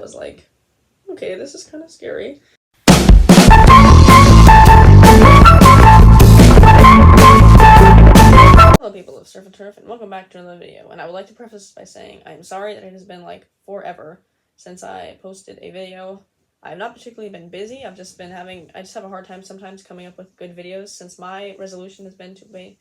I was like, okay, this is kind of scary. Hello people of Surf and Turf, and welcome back to another video, and I would like to preface this by saying I am sorry that it has been like forever since I posted a video. I have not particularly been busy. I just have a hard time sometimes coming up with good videos, since my resolution has been to make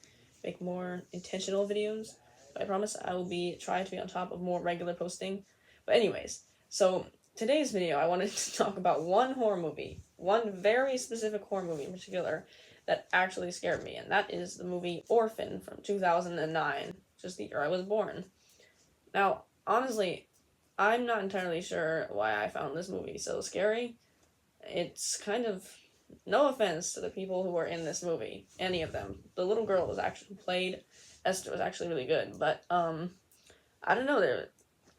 more intentional videos. But I promise I will try to be on top of more regular posting. But anyways, so today's video I wanted to talk about one horror movie, one very specific horror movie in particular, that actually scared me, and that is the movie Orphan from 2009, just the year I was born. Now, honestly, I'm not entirely sure why I found this movie so scary. It's kind of, no offense to the people who were in this movie, any of them. The little girl was actually played, Esther was actually really good, but, I don't know,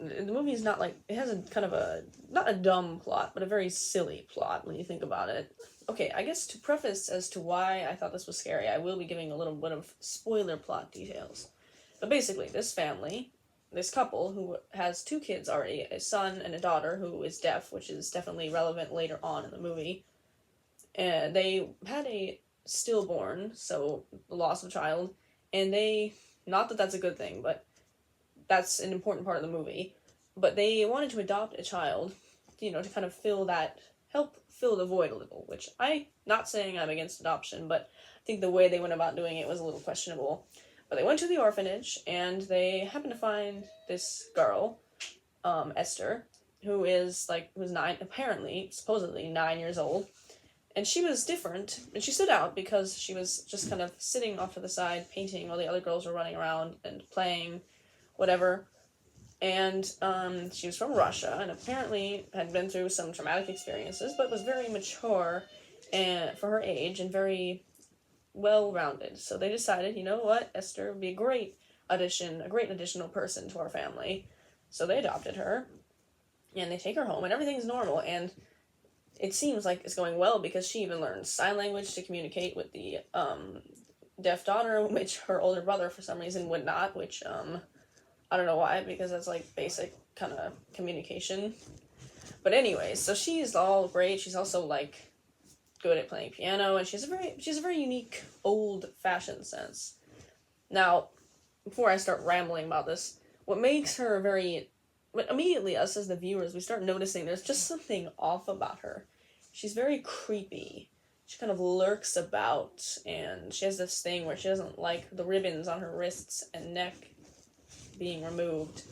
the movie is not like, it has a kind of a, not a dumb plot, but a very silly plot when you think about it. Okay, I guess to preface as to why I thought this was scary, I will be giving a little bit of spoiler plot details. But basically, this couple who has two kids already, a son and a daughter who is deaf, which is definitely relevant later on in the movie, and they had a stillborn, so the loss of a child, and not that that's a good thing, but that's an important part of the movie, but they wanted to adopt a child, to kind of help fill the void a little, which not saying I'm against adoption, but I think the way they went about doing it was a little questionable. But they went to the orphanage, and they happened to find this girl, Esther, who's 9, supposedly 9 years old, and she was different, and she stood out because she was just kind of sitting off to the side, painting while the other girls were running around and playing, whatever. And she was from Russia, and apparently had been through some traumatic experiences, but was very mature for her age and very well-rounded. So they decided, you know what, Esther would be a great additional person to our family. So they adopted her, and they take her home, and everything's normal, and it seems like it's going well because she even learns sign language to communicate with the deaf daughter, which her older brother for some reason would not, which I don't know why, because that's like basic kind of communication. But anyway, so she's all great. She's also like good at playing piano, and she has a very unique old-fashioned sense. Now, before I start rambling about this, what makes her but immediately us as the viewers, we start noticing there's just something off about her. She's very creepy. She kind of lurks about, and she has this thing where she doesn't like the ribbons on her wrists and neck being removed,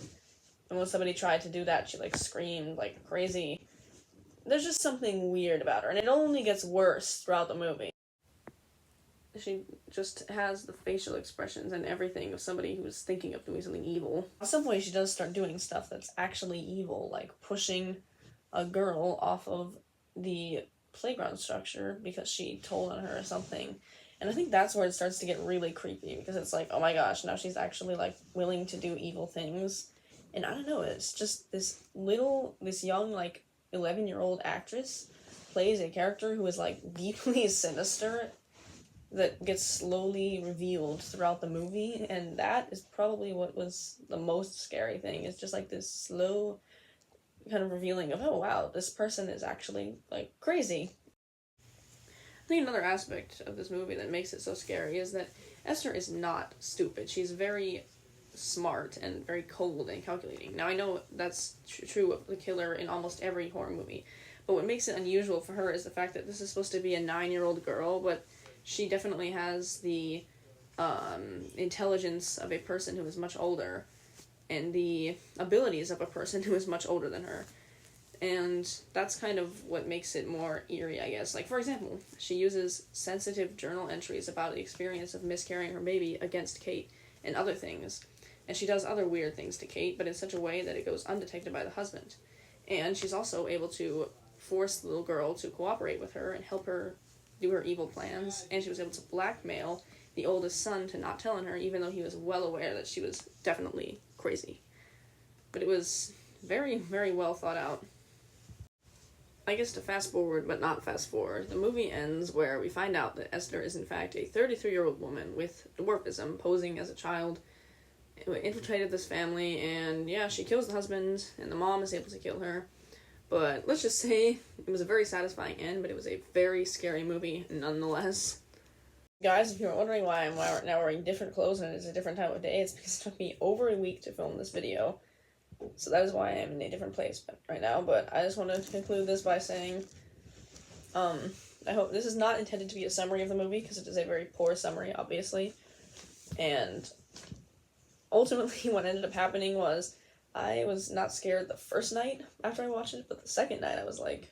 and when somebody tried to do that, she screamed like crazy. There's just something weird about her, and it only gets worse throughout the movie. She just has the facial expressions and everything of somebody who's thinking of doing something evil. At some point she does start doing stuff that's actually evil, like pushing a girl off of the playground structure because she told on her or something. And I think that's where it starts to get really creepy, because it's like, oh my gosh, now she's actually, willing to do evil things. And I don't know, it's just this young, 11-year-old actress plays a character who is, deeply sinister that gets slowly revealed throughout the movie, and that is probably what was the most scary thing, is just, this slow kind of revealing of, oh wow, this person is actually, crazy. I think another aspect of this movie that makes it so scary is that Esther is not stupid. She's very smart and very cold and calculating. Now, I know that's true of the killer in almost every horror movie, but what makes it unusual for her is the fact that this is supposed to be a 9-year-old girl, but she definitely has the intelligence of a person who is much older, and the abilities of a person who is much older than her. And that's kind of what makes it more eerie, I guess. For example, she uses sensitive journal entries about the experience of miscarrying her baby against Kate and other things. And she does other weird things to Kate, but in such a way that it goes undetected by the husband. And she's also able to force the little girl to cooperate with her and help her do her evil plans. And she was able to blackmail the oldest son to not tell on her, even though he was well aware that she was definitely crazy. But it was very, very well thought out. I guess to fast forward, but not fast forward, the movie ends where we find out that Esther is in fact a 33-year-old woman with dwarfism, posing as a child, who infiltrated this family, and yeah, she kills the husband, and the mom is able to kill her. But let's just say it was a very satisfying end, but it was a very scary movie nonetheless. Guys, if you're wondering why I'm now wearing different clothes and it's a different time of day, it's because it took me over a week to film this video. So that is why I'm in a different place right now. But I just want to conclude this by saying, I hope this is not intended to be a summary of the movie, because it is a very poor summary, obviously. And ultimately what ended up happening was I was not scared the first night after I watched it, but the second night I was like,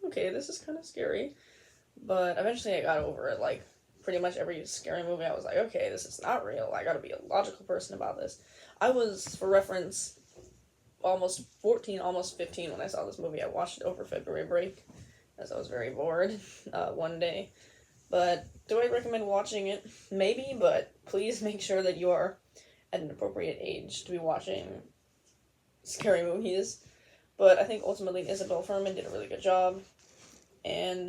okay, this is kind of scary. But eventually I got over it. Like, pretty much every scary movie I was like, okay, this is not real. I gotta be a logical person about this. I was, for reference, almost 14, almost 15 when I saw this movie. I watched it over February break, as I was very bored one day. But do I recommend watching it? Maybe, but please make sure that you are at an appropriate age to be watching scary movies. But I think ultimately Isabel Fuhrman did a really good job. And,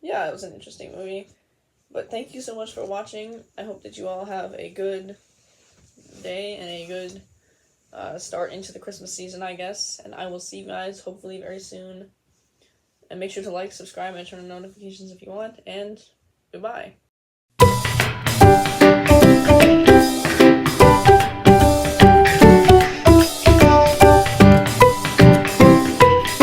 yeah, it was an interesting movie. But thank you so much for watching. I hope that you all have a good day and a good start into the Christmas season, I guess. And I will see you guys hopefully very soon. And make sure to like, subscribe, and turn on notifications if you want. And goodbye.